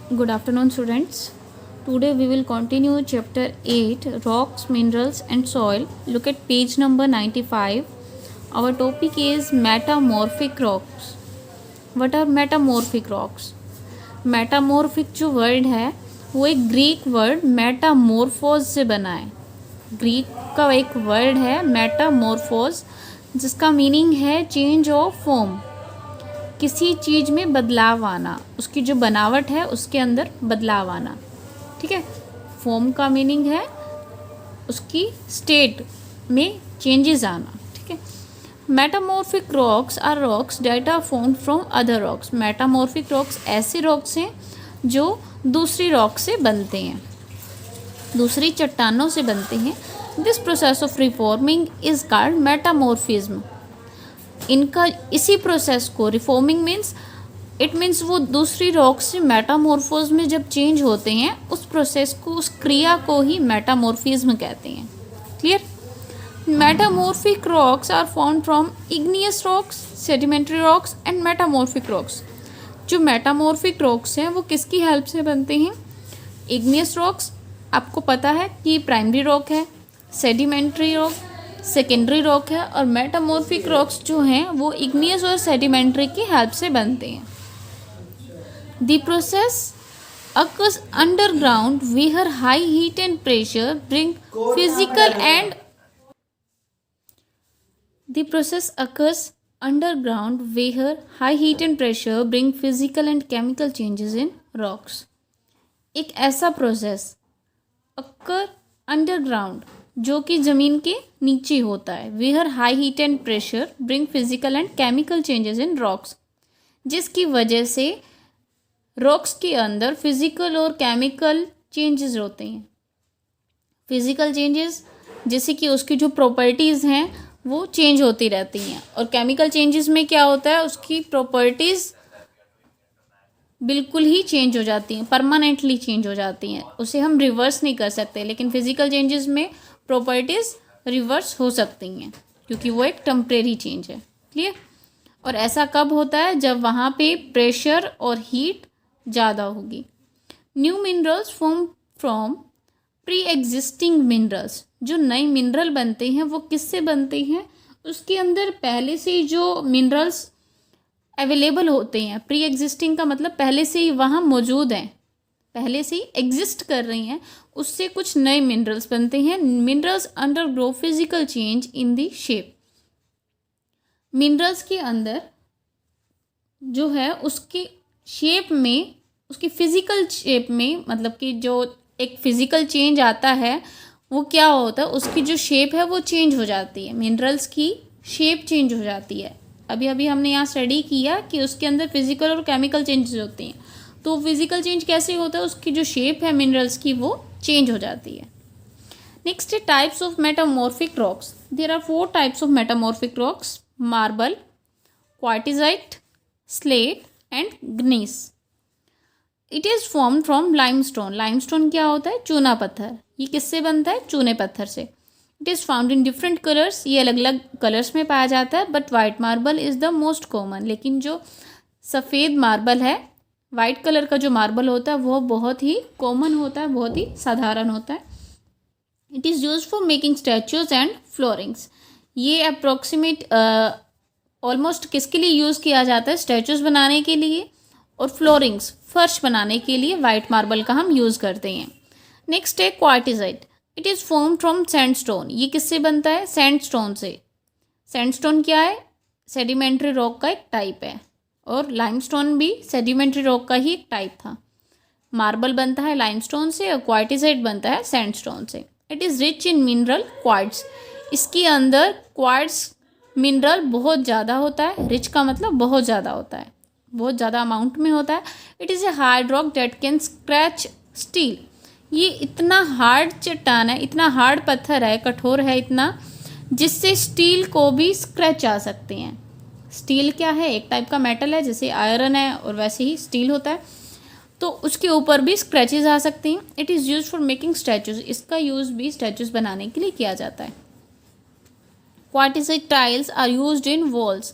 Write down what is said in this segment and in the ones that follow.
Good afternoon, students. Today we will continue chapter 8 Rocks, Minerals and Soil. Look at page number 95. Our topic is Metamorphic Rocks. What are metamorphic rocks? Metamorphic जो word है वो एक Greek word metamorphose से बना है. Greek का एक word है मेटामॉर्फोस जिसका मीनिंग है चेंज ऑफ फॉर्म. किसी चीज़ में बदलाव आना, उसकी जो बनावट है उसके अंदर बदलाव आना. ठीक है. फॉर्म का मीनिंग है उसकी स्टेट में चेंजेस आना. ठीक है. Metamorphic rocks are rocks that are found from other rocks. Metamorphic rocks ऐसे रॉक्स हैं जो दूसरी रॉक से बनते हैं, दूसरी चट्टानों से बनते हैं. This process of reforming is called metamorphism. इनका इसी प्रोसेस को रिफॉर्मिंग मीन्स इट मीन्स वो दूसरी रॉक से मेटामॉर्फोज में जब चेंज होते हैं उस प्रोसेस को, उस क्रिया को ही मेटामॉर्फिज्म कहते हैं. Clear. Metamorphic rocks are found from igneous rocks, sedimentary rocks and metamorphic rocks. जो मेटामॉर्फिक रॉक्स हैं वो किसकी हेल्प से बनते हैं? इग्नियस रॉक्स आपको पता है कि प्राइमरी रॉक है, सेडिमेंट्री रॉक सेकेंडरी रॉक है, और मेटामॉर्फिक रॉक्स जो हैं वो इग्नियस और सेडिमेंट्री की हेल्प से बनते हैं. The process occurs underground where high heat and pressure bring physical and the process occurs underground where high heat and pressure bring physical and chemical changes in rocks. एक ऐसा process occur underground जो कि ज़मीन के नीचे होता है. where high heat and pressure bring physical and chemical changes in rocks, जिसकी वजह से रॉक्स के अंदर फिजिकल और केमिकल चेंजेस होते हैं. फिजिकल चेंजेस जैसे कि उसकी जो प्रॉपर्टीज़ हैं वो चेंज होती रहती हैं, और केमिकल चेंजेस में क्या होता है, उसकी प्रॉपर्टीज़ बिल्कुल ही चेंज हो जाती हैं, परमानेंटली चेंज हो जाती हैं. उसे हम रिवर्स नहीं कर सकते, लेकिन फिजिकल चेंजेस में प्रॉपर्टीज़ रिवर्स हो सकती हैं क्योंकि वो एक टेम्परेरी चेंज है. क्लियर. और ऐसा कब होता है? जब वहाँ पे प्रेशर और हीट ज़्यादा होगी. New minerals form from pre existing minerals. जो नए मिनरल बनते हैं वो किससे बनते हैं? उसके अंदर पहले से ही जो मिनरल्स अवेलेबल होते हैं. प्री एग्जिस्टिंग का मतलब पहले से ही वहाँ मौजूद हैं, पहले से ही एग्जिस्ट कर रही हैं, उससे कुछ नए मिनरल्स बनते हैं. Minerals undergo physical change in the shape. Minerals के अंदर जो है उसकी शेप में, उसकी फिजिकल शेप में, मतलब कि जो एक फिजिकल चेंज आता है वो क्या होता है, उसकी जो शेप है वो चेंज हो जाती है. मिनरल्स की शेप चेंज हो जाती है. अभी अभी हमने यहाँ स्टडी किया कि उसके अंदर फिजिकल और केमिकल चेंजेस होते हैं. तो फिजिकल चेंज कैसे होता है? उसकी जो शेप है मिनरल्स की वो चेंज हो जाती है. नेक्स्ट है types of metamorphic rocks. There are 4 types of metamorphic rocks: marble, quartzite, slate and gneiss. It is form from limestone. Limestone क्या होता है? चूना पत्थर. ये किससे बनता है? चूने पत्थर से. It is found in different colours. ये अलग अलग कलर्स में पाया जाता है. But white marble is the most common. लेकिन जो सफ़ेद मार्बल है, वाइट कलर का जो मार्बल होता है वो बहुत ही कॉमन होता है, बहुत ही साधारण होता है. It is use for making statues and floorings. ये अप्रोक्सीमेट ऑलमोस्ट किसके लिए यूज़ किया जाता है? स्टैचूज बनाने के लिए और फ्लोरिंग्स, फर्श बनाने के लिए वाइट मार्बल का हम यूज़ करते हैं. नेक्स्ट है quartzite. It is form from sandstone. ये किससे बनता है? सैंडस्टोन से. सैंडस्टोन क्या है? सेडिमेंट्री रॉक का एक टाइप है, और लाइमस्टोन भी सेडिमेंट्री रॉक का ही एक टाइप था. मार्बल बनता है लाइमस्टोन से और क्वार्टिजाइट बनता है सैंडस्टोन से. It is rich in mineral quartz. इसके अंदर क्वार्ट्ज मिनरल बहुत ज़्यादा होता है. रिच का मतलब बहुत ज़्यादा होता है, बहुत ज़्यादा अमाउंट में होता है. It is a hard rock date can scratch steel. ये इतना हार्ड चट्टान है, इतना हार्ड पत्थर है, कठोर है इतना, जिससे स्टील को भी स्क्रैच आ सकते हैं. स्टील क्या है? एक टाइप का मेटल है, जैसे आयरन है और वैसे ही स्टील होता है, तो उसके ऊपर भी स्क्रैचेस आ सकती हैं. It is use for making statues. इसका यूज़ भी स्टैचूज बनाने के लिए किया जाता है. Quartzite tiles are used in walls.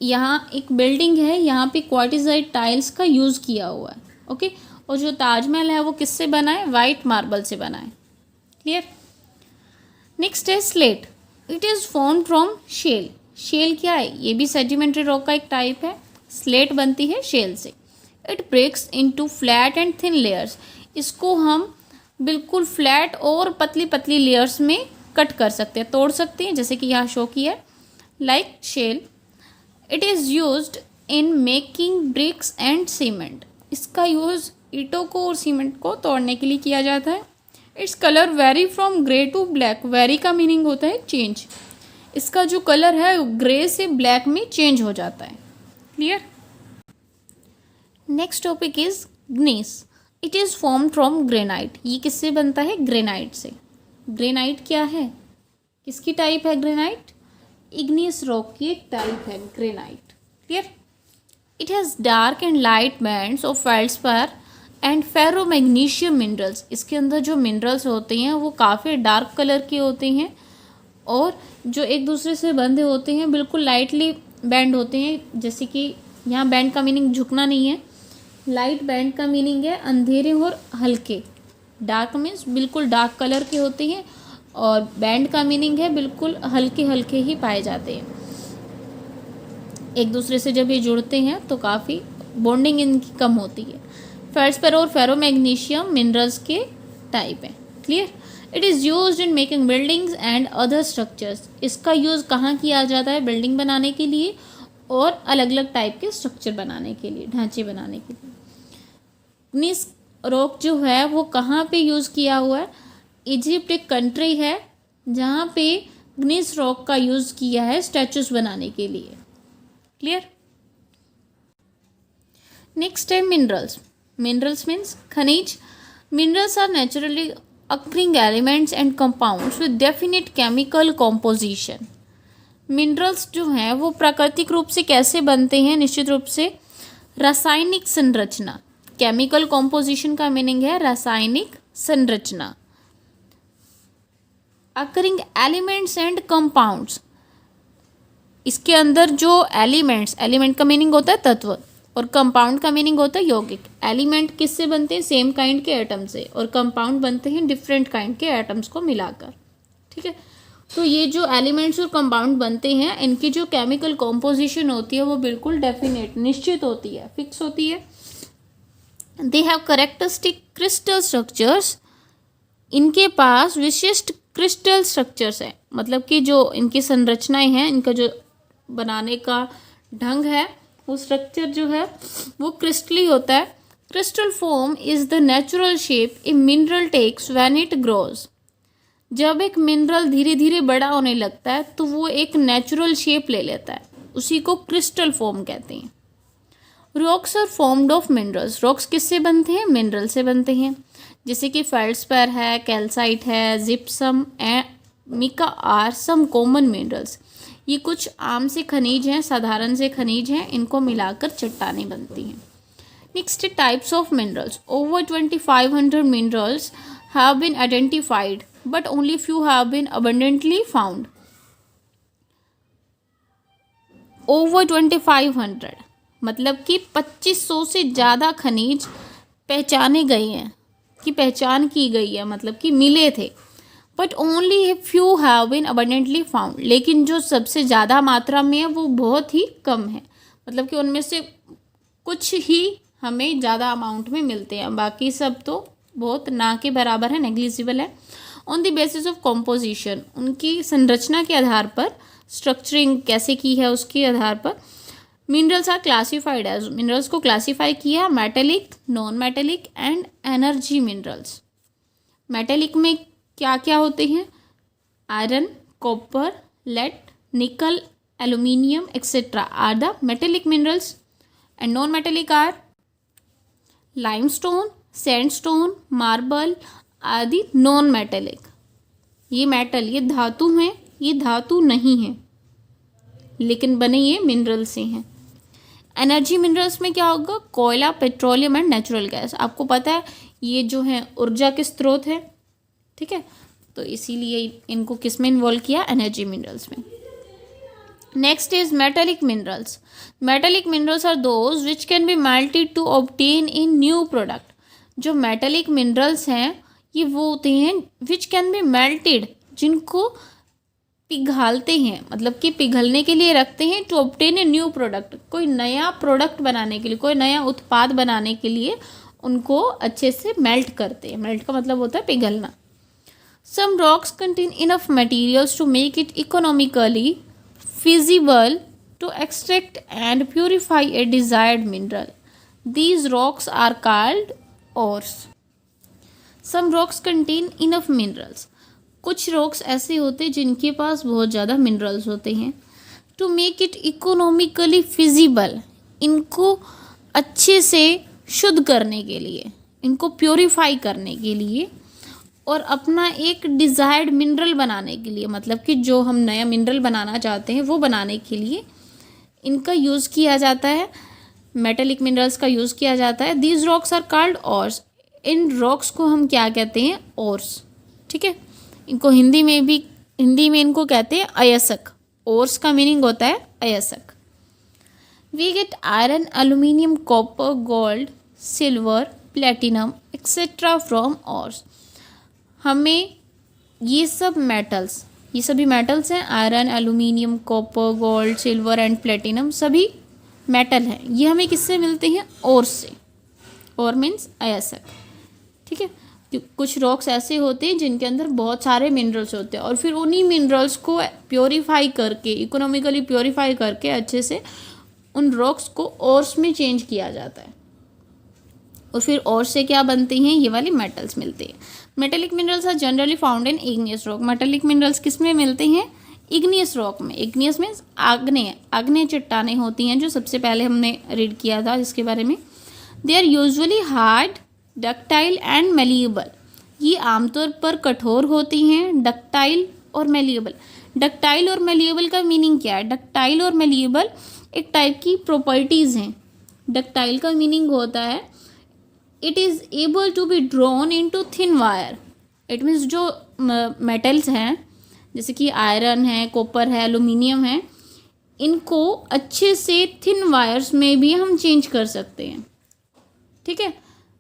यहाँ एक बिल्डिंग है, यहाँ पे क्वार्टिजाइट टाइल्स का यूज़ किया हुआ है. ओके। और जो ताजमहल है वो किससे बना है? वाइट मार्बल से बना है। क्लियर। नेक्स्ट है slate. It is form from shale. Shale क्या है? ये भी सेडिमेंट्री रॉक का एक टाइप है। स्लेट बनती है शेल से। It breaks into flat and thin layers. इसको हम बिल्कुल फ्लैट और पतली पतली लेयर्स में कट कर सकते हैं, तोड़ सकते हैं, जैसे कि यहाँ शो किया है, like shale. It is used in making bricks and cement. इसका यूज़ ईंटों को और सीमेंट को तोड़ने के लिए किया जाता है। Its colour vary from grey to black. Vary का मीनिंग होता है चेंज। इसका जो कलर है ग्रे से ब्लैक में चेंज हो जाता है। Clear. Next topic is gneiss. It is form from granite. ये किससे बनता है? ग्रेनाइट से। ग्रेनाइट क्या है? किसकी टाइप है ग्रेनाइट? इग्नियस रॉक की एक टाइप है granite. Clear. It has dark and light bands of feldspar and ferromagnesium minerals. इसके अंदर जो मिनरल्स होते हैं वो काफ़ी डार्क कलर के होते हैं और जो एक दूसरे से बंधे होते हैं बिल्कुल लाइटली बैंड होते हैं। जैसे कि यहाँ बैंड का मीनिंग झुकना नहीं है, लाइट बैंड का मीनिंग है अंधेरे और हल्के। डार्क मीन्स बिल्कुल डार्क कलर के होते हैं और बैंड का मीनिंग है बिल्कुल हल्के हल्के ही पाए जाते हैं। एक दूसरे से जब ये जुड़ते हैं तो काफ़ी बॉन्डिंग इनकी कम होती है। फेल्डस्पार और फेरोमैग्नीशियम मिनरल्स के टाइप हैं। Clear. It is used in making buildings and other structures. इसका यूज़ कहाँ किया जाता है? बिल्डिंग बनाने के लिए और अलग अलग टाइप के स्ट्रक्चर बनाने के लिए, ढांचे बनाने के लिए। ग्नीस रॉक जो है वो कहाँ पे यूज़ किया हुआ है? इजिप्ट एक कंट्री है जहाँ पे ग्नीस रॉक का यूज़ किया है स्टैचूज बनाने के लिए। क्लियर। नेक्स्ट है मिनरल्स। मिनरल्स मीन्स खनिज। Minerals are naturally occurring elements and compounds with definite chemical composition। Minerals जो हैं वो प्राकृतिक रूप से कैसे बनते हैं? निश्चित रूप से रासायनिक संरचना। केमिकल कॉम्पोजिशन का मीनिंग है रासायनिक संरचना। occurring elements and compounds, इसके अंदर जो एलिमेंट्स, एलिमेंट का मीनिंग होता है तत्व और कंपाउंड का मीनिंग होता है यौगिक। एलिमेंट किससे बनते हैं? सेम काइंड के एटम से, और कंपाउंड बनते हैं डिफरेंट काइंड के एटम्स को मिलाकर। ठीक है। तो ये जो एलिमेंट्स और कंपाउंड बनते हैं इनकी जो केमिकल कॉम्पोजिशन होती है वो बिल्कुल डेफिनेट, निश्चित होती है, फिक्स होती है। They have characteristic crystal structures. इनके पास विशिष्ट क्रिस्टल स्ट्रक्चर्स हैं, मतलब कि जो इनकी संरचनाएं हैं, इनका जो बनाने का ढंग है वो स्ट्रक्चर जो है वो क्रिस्टली होता है। Crystal form is the natural shape a mineral takes when it grows. जब एक मिनरल धीरे धीरे बड़ा होने लगता है तो वो एक नेचुरल शेप ले लेता है, उसी को क्रिस्टल फॉर्म कहते हैं। Rocks are formed of minerals. Rocks किससे बनते हैं? मिनरल से बनते हैं, जैसे कि फेल्डस्पार है, कैल्साइट है, gypsum and mica are some common minerals. ये कुछ आम से खनिज हैं, साधारण से खनिज हैं, इनको मिलाकर चट्टानें बनती हैं। Next types of minerals. Over 2500 minerals have been identified but only few have been abundantly found. Over 2500 मतलब कि 2500 से ज़्यादा खनिज पहचाने गए हैं, कि पहचान की गई है, मतलब कि मिले थे। But only few have been abundantly found, लेकिन जो सबसे ज़्यादा मात्रा में है वो बहुत ही कम है, मतलब कि उनमें से कुछ ही हमें ज़्यादा अमाउंट में मिलते हैं, बाकी सब तो बहुत ना के बराबर है, नेग्लिजिबल है। On the basis of composition, उनकी संरचना के आधार पर, स्ट्रक्चरिंग कैसे की है उसके आधार पर minerals are classified as, minerals को क्लासीफाई किया metallic, non metallic and energy minerals. Metallic में क्या क्या होते हैं? Iron, copper, lead, nickel, aluminium etcetera are the metallic minerals. And non metallic are limestone, sandstone, marble आदि नॉन मेटेलिक। ये metal, ये धातु हैं, ये धातु नहीं है, लेकिन बने ये मिनरल से हैं। एनर्जी मिनरल्स में क्या होगा? कोयला, पेट्रोलियम एंड नेचुरल गैस। आपको पता है ये जो है ऊर्जा के स्रोत है, ठीक है, तो इसीलिए इनको किस में इन्वॉल्व किया? एनर्जी मिनरल्स में। Next is metallic minerals. Metallic minerals are those which can be melted to obtain in new product. जो metallic minerals हैं ये वो होते हैं which can be melted, जिनको पिघालते हैं, मतलब कि पिघलने के लिए रखते हैं, to obtain a new product, कोई नया प्रोडक्ट बनाने के लिए, कोई नया उत्पाद बनाने के लिए उनको अच्छे से मेल्ट करते हैं. मेल्ट का मतलब होता है पिघलना. Some rocks contain enough materials to make it economically feasible to extract and purify a desired mineral. These rocks are called ores. Some rocks contain enough minerals. कुछ rocks ऐसे होते हैं जिनके पास बहुत ज़्यादा minerals होते हैं. To make it economically feasible, इनको अच्छे से शुद्ध करने के लिए, इनको purify करने के लिए और अपना एक डिज़ायर्ड मिनरल बनाने के लिए, मतलब कि जो हम नया मिनरल बनाना चाहते हैं वो बनाने के लिए इनका यूज़ किया जाता है. मेटेलिक मिनरल्स का यूज़ किया जाता है. These rocks are called ores. इन रॉक्स को हम क्या कहते हैं? ओर्स. ठीक है, इनको हिंदी में इनको कहते हैं अयस्क. ओर्स का मीनिंग होता है अयस्क. We get iron, aluminium, copper, gold, silver, platinum etcetera from ores. हमें ये सभी मेटल्स हैं, iron, aluminium, copper, gold, silver and platinum, सभी मेटल हैं. ये हमें किससे मिलते हैं? ओर से. ओर मीन्स अयस्क. ठीक है, कुछ रॉक्स ऐसे होते हैं जिनके अंदर बहुत सारे मिनरल्स होते हैं और फिर उन्हीं मिनरल्स को प्योरीफाई करके, इकोनॉमिकली प्योरीफाई करके अच्छे से उन रॉक्स को ओर्स में चेंज किया जाता है और फिर और से क्या बनते हैं? ये वाले मेटल्स मिलते हैं. Metallic minerals are generally found in igneous rock. Metallic minerals किस में मिलते हैं? इग्नियस रॉक में. इग्नियस मीन्स आग्नेय चट्टानें होती हैं, जो सबसे पहले हमने रीड किया था जिसके बारे में. They are usually hard, ductile and malleable. ये आमतौर पर कठोर होती हैं. डक्टाइल और मेलिएबल. डक्टाइल और मेलिएबल का मीनिंग क्या है? डक्टाइल और मेलिएबल एक टाइप की प्रॉपर्टीज़ हैं. डक्टाइल का मीनिंग होता है it is able to be drawn into thin wire. It means जो मेटल्स हैं जैसे कि आयरन है, कॉपर है, एल्यूमिनियम है, इनको अच्छे से थिन वायर्स में भी हम चेंज कर सकते हैं. ठीक है,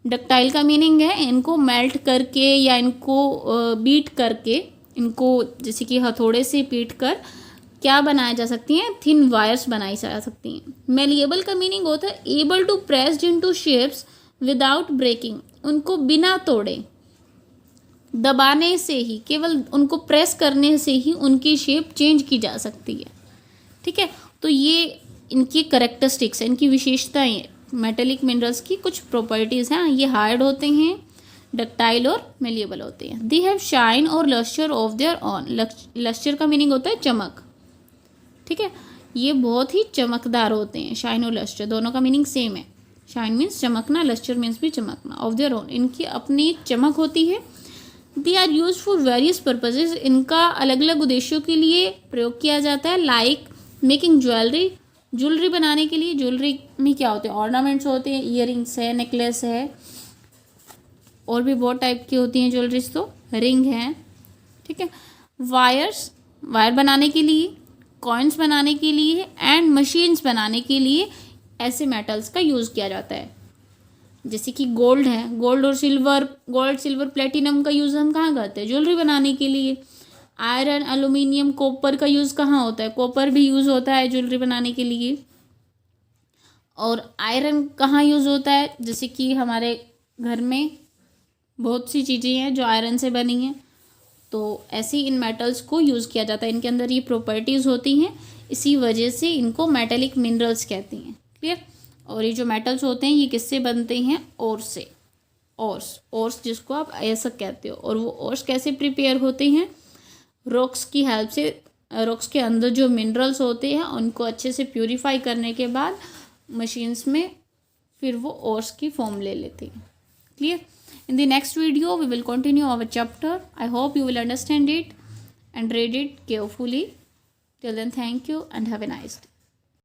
डक्टाइल का मीनिंग है इनको मेल्ट करके या इनको बीट करके, इनको जैसे कि हथौड़े से पीट कर क्या बनाया जा सकती हैं? थिन वायर्स बनाई जा सकती हैं. मेलिएबल का मीनिंग होता है able to pressed into shapes without breaking. उनको बिना तोड़े, दबाने से ही, केवल उनको प्रेस करने से ही उनकी शेप चेंज की जा सकती है. ठीक है, तो ये इनकी करेक्टरिस्टिक्स हैं, इनकी विशेषताएं. मेटेलिक मिनरल्स की कुछ प्रॉपर्टीज़ हैं. ये हार्ड होते हैं, डक्टाइल और मेलिएबल होते हैं. दे हैव शाइन और lustre of their on. Lustre का मीनिंग होता है चमक. ठीक है, ये बहुत ही चमकदार होते हैं. शाइन और लस्चर दोनों का मीनिंग सेम है. शाइन मीन्स चमकना, लस्टर मीन्स भी चमकना. ऑफ देयर ओन, इनकी अपनी एक चमक होती है. They are use for various purposes. इनका अलग अलग उद्देश्यों के लिए प्रयोग किया जाता है. लाइक मेकिंग ज्वेलरी बनाने के लिए. ज्वेलरी में क्या होते हैं? ऑर्नामेंट्स होते हैं, ईयरिंग्स है, नेकलेस है, और भी बहुत टाइप की होती हैं ज्वेलरीज. तो रिंग है. ठीक है, वायर बनाने के लिए, कॉइन्स बनाने के लिए एंड मशीन्स बनाने के लिए ऐसे मेटल्स का यूज़ किया जाता है. जैसे कि गोल्ड है, गोल्ड सिल्वर प्लेटिनम का यूज़ हम कहाँ करते हैं? ज्वेलरी बनाने के लिए. आयरन, एल्यूमिनियम, कॉपर का यूज़ कहाँ होता है? कॉपर भी यूज़ होता है ज्वेलरी बनाने के लिए. और आयरन कहाँ यूज़ होता है? जैसे कि हमारे घर में बहुत सी चीज़ें हैं जो आयरन से बनी हैं, तो ऐसे इन मेटल्स को यूज़ किया जाता है. इनके अंदर ये प्रॉपर्टीज़ होती हैं, इसी वजह से इनको मेटेलिक मिनरल्स कहते हैं. क्लियर? और ये जो मेटल्स होते हैं ये किससे बनते हैं? ओर से. ओर्स जिसको आप अयस्क कहते हो. और वो ओर्स कैसे प्रिपेयर होते हैं? रॉक्स की हेल्प से. रॉक्स के अंदर जो मिनरल्स होते हैं उनको अच्छे से प्यूरीफाई करने के बाद मशीन्स में फिर वो ओर्स की फॉर्म ले लेते हैं. Clear? In the next video, we will continue our chapter. I hope you will understand it and read it carefully. Till then, thank you and have a nice day.